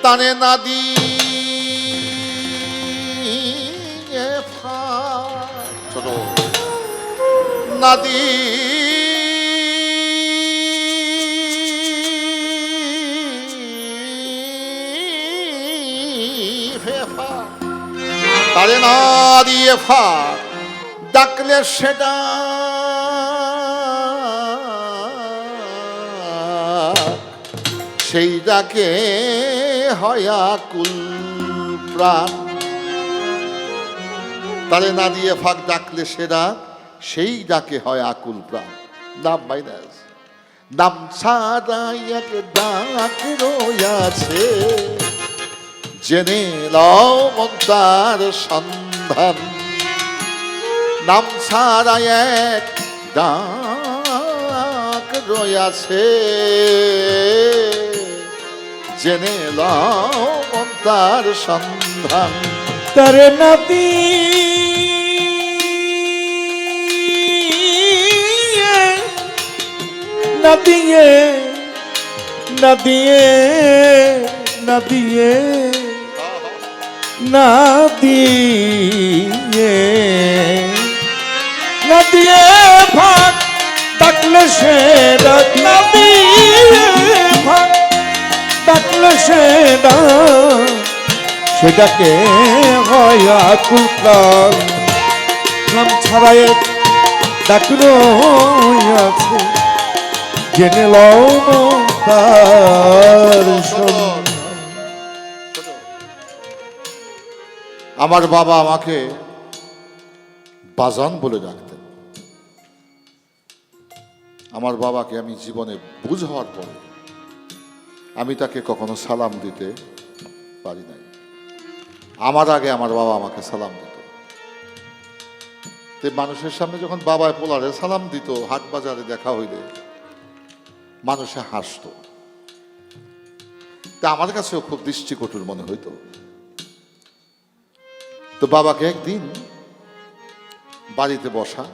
তানে না দিয়ে ছোট না তারে না দিয়ে ফাঁক ডাকলে সেটা সেই ডাকে হয় আকুল প্রাণ। তারে না দিয়ে ফাঁক ডাকলে সেটা সেই ডাকে হয় আকুল প্রাণ। নাম মাইনাস নাম ছাড়া এক ডাক রয়েছে, জেনে লও মন তার সন্ধান। নাম ছাড়া এক ডাক রয়েছে, জেনে লও মন তার সন্ধান। তারে নাতি না দিয়ে না দিয়ে না দিয়ে না দিয়ে না দিয়ে ফাঁক ডাকলে সে ডাক। না দিয়ে ফাঁক ডাকলে সে ডাক, সেটাকে হয় আকুল প্রাণ। নাম ছাড়া এক ডাক রয়েছে, জেনে লও তার সন্ধান। আমার বাবা আমাকে বাজান বলে ডাকতেন। আমার বাবাকে আমি জীবনে বুঝ হওয়ার পরে আমি তাকে কখনো সালাম দিতে পারি নাই। আমার আগে আমার বাবা আমাকে সালাম দিত। মানুষের সামনে যখন বাবায় পোলারে সালাম দিত, হাট বাজারে দেখা হইলে মানুষে হাসত। তা আমার কাছেও খুব দৃষ্টিকটুর মনে হইতো। তো বাবাকে একদিন বাড়িতে বসা,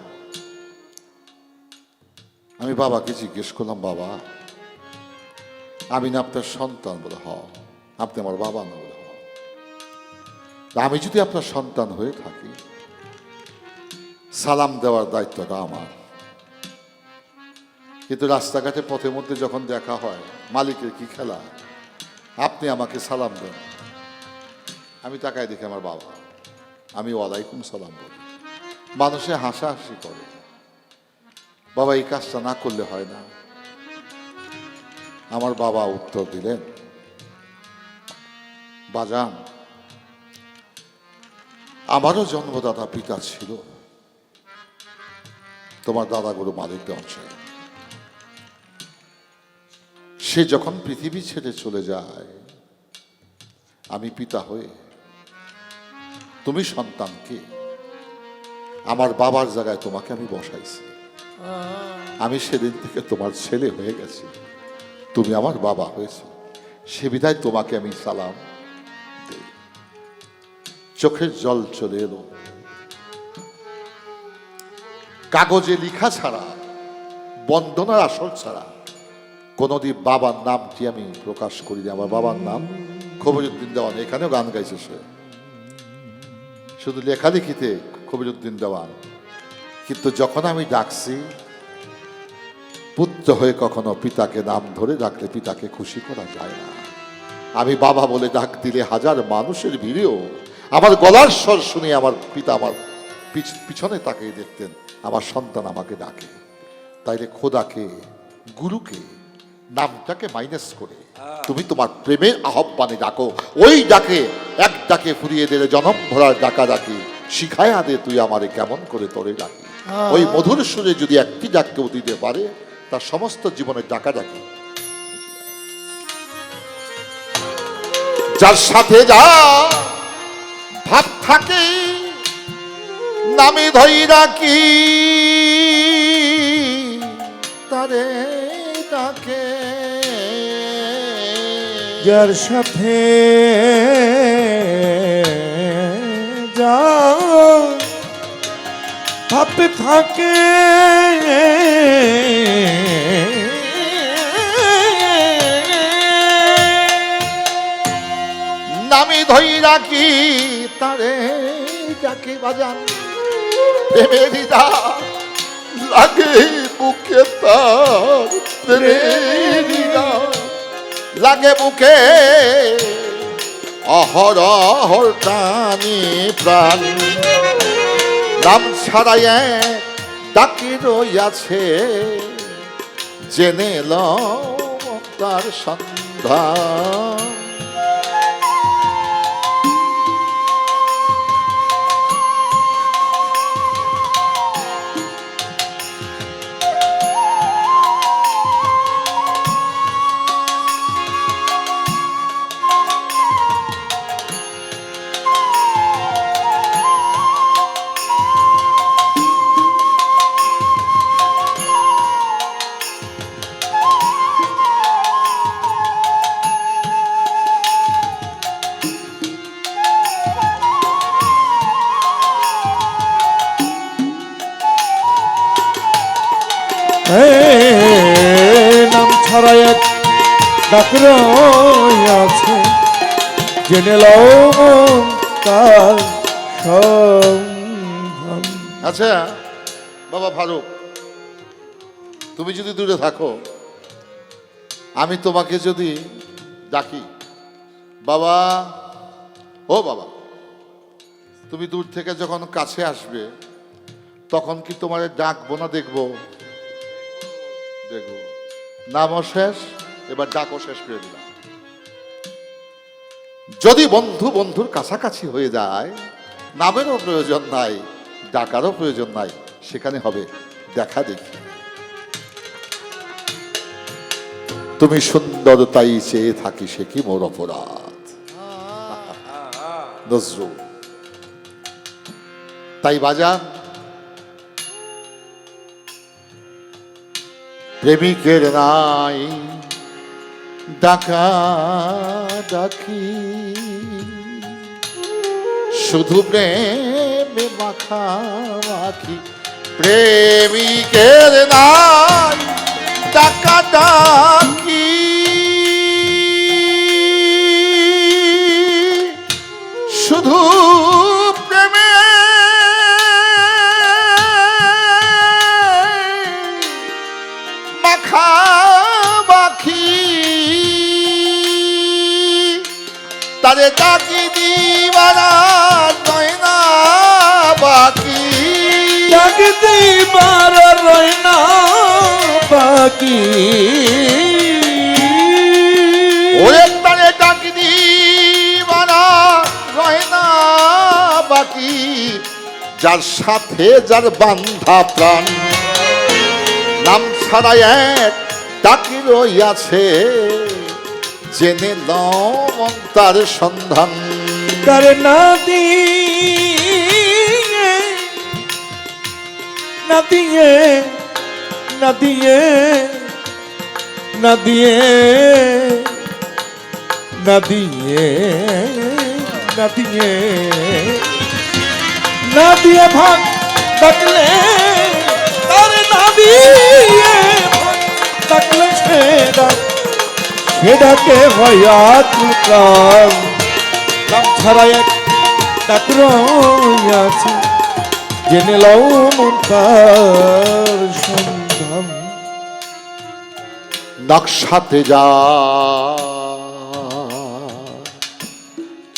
আমি বাবাকে জিজ্ঞেস করলাম, বাবা আমি না আপনার সন্তান? বলে হ। আপনি আমার বাবা না? বলে হ। আমি যদি আপনার সন্তান হয়ে থাকি, সালাম দেওয়ার দায়িত্বটা আমার। কিন্তু রাস্তাঘাটে পথের মধ্যে যখন দেখা হয়, মালিকের কি খেলা, আপনি আমাকে সালাম দেন। আমি তাকায় দেখি আমার বাবা, আমি ওয়ালাইকুম সালাম বলি। মানুষে হাসাহাসি করে। বাবা এই কাজটা না করলে হয় না? আমার বাবা উত্তর দিলেন, বাজান আমারও জন্মদাতা পিতা ছিল, তোমার দাদাগুলো মালিক দেওয়ান। সে যখন পৃথিবী ছেড়ে চলে যায়, আমি পিতা হয়ে তুমি সন্তানকে আমার বাবার জায়গায় তোমাকে আমি বসাইছি। আমি সেদিন থেকে তোমার ছেলে হয়ে গেছি, তুমি আমার বাবা হয়েছে। সে বিধায় তোমাকে আমি সালাম দেই। চোখের জল চলে এলো। কাগজে লিখা ছাড়া, বন্দনার আসর ছাড়া কোনদিন বাবার নামটি আমি প্রকাশ করিনি। আমার বাবার নাম খবিরউদ্দিন দেওয়ান। এখানেও গান গাইছে সে, শুধু লেখালেখিতে খবিরউদ্দিন দেওয়ান। কিন্তু যখন আমি ডাকছি, পুত্র হয়ে কখনো পিতাকে নাম ধরে ডাকলে পিতাকে খুশি করা যায় না। আমি বাবা বলে ডাক দিলে হাজার মানুষের ভিড়েও আমার গলার স্বর শুনে আমার পিতা আমার পিছনে তাকিয়ে দেখতেন, আমার সন্তান আমাকে ডাকে। তাইলে খোদাকে, গুরুকে, নামটাকে মাইনাস করে তুমি তোমার প্রেমের আহ্বানে ডাকো। ওই ডাকে এক ডাকে ফুরিয়ে দিলে জনম ভরার ডাকা ডাকি, শিখায়া দে তুই আমারে কেমন করে তোরে ডাকি। ওই মধুর সুরে যদি একটি ডাক কেউ দিতে পারে, তার সমস্ত জীবনের ডাকা ডাকি। যার সাথে যা ভাব থাকে নামে ধইরা কি তারে ডাকে। যার সাথে যা ভাবতে থাকে নামি ধই রাখি তারে যাকে বাজান প্রেমেরই দাগ লাগে বুকে তার প্রেমেরই দাগ লাগে বুকে অহরহর টানি প্রাণ নাম ছাড়াই ডাকি রইয়াছে জেনে লও তার সন্ধান নাম ছাড়া এক ডাক রইয়াছে জেনে লও তার সন্ধান। আচ্ছা বাবা ফারুক, তুমি যদি দূরে থাকো, আমি তোমাকে যদি ডাকি বাবা, ও বাবা, তুমি দূর থেকে যখন কাছে আসবে তখন কি তোমার ডাকবো না দেখবো? দেখবো। নামও শেষ, এবার ডাকও শেষ করে দিলাম। যদি বন্ধু বন্ধুর কাছাকাছি হয়ে যায়, নামেরও প্রয়োজন নাই, ডাকারও প্রয়োজন নাই, সেখানে হবে দেখা দেখি। তুমি সুন্দর তাই চেয়ে থাকি, সে কি মোর অপরাধ। নজরুল। তাই বাজান, প্রেমিকের নাই ডাকা ডাকি, শুধু প্রেমে মাখামাখি। প্রেমিকের নাই ডাকা ডাকি, শুধু প্রেমে মাখামাখি। তারে ডাকি দিবানা নয় না বাকি, ডাকি দিবার রয় না বাকি। ওরে তারে ডাকি দিবানা রয় না বাকি। যার সাথে যার বান্ধা প্রাণ, নাম ছাড়া এক ডাকি রইয়াছে জেনে লও তার সন্ধান। তার না দিয়ে না দিয়ে না দিয়ে না দিয়ে না দিয়ে না দিয়ে না দিয়ে ভাগ ডাকলে, তার না দিয়ে ভাগ ডাকলে সেটাকে হয়াতুকার। নাম ছাড়া এক ডাক রইয়াছে জেনে লও তার সন্ধান। নকশাতে যা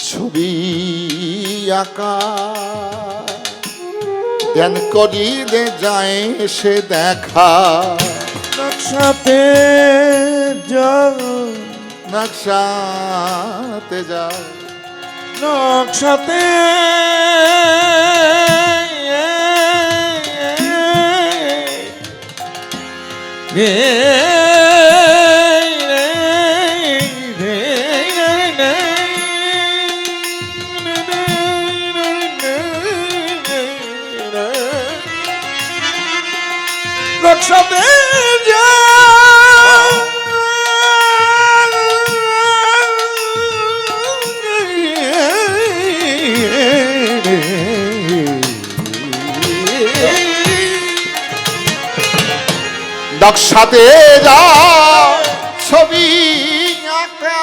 ছবি আঁকা, ধ্যান করিলে যায় সে দেখা। নকশাতে যা নকশাতে যা নকশাতে নকশাতে যা নকশাতে যা ছবি আঁকা,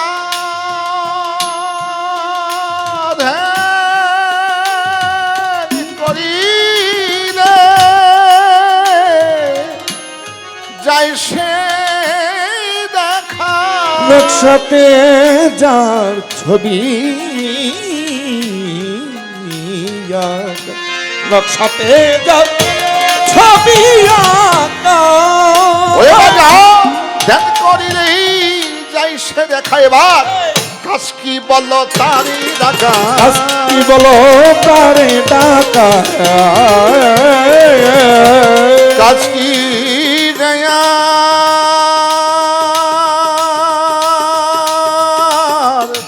ধ্যান করিলে যাই সে দেখা নকশাতে যার ছবি নকশাতে যার ছবি আঁকা ওই বাবা ধ্যান করিলেই যাই সে দেখা এবার কাজ কি বলো তারি ডাকা আজ কি বলো তারে ডাকা কাজ কি দেয়া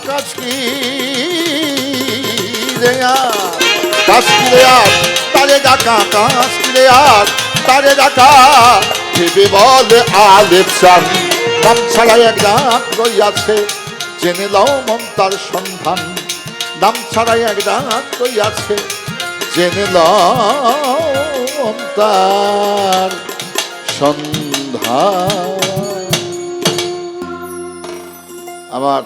কাজ কি দেয়া কাজ কি দেয়া তারে ডাকা কাজ কি দেয়া তারে ডাকা ভেবে বলে আলেপ চান নাম ছাড়া এক ডাক রইয়াছে জেনে লও মন তার সন্ধান নাম ছাড়াই এক ডাক রইয়াছে জেনে লও মন তার সন্ধান। আমার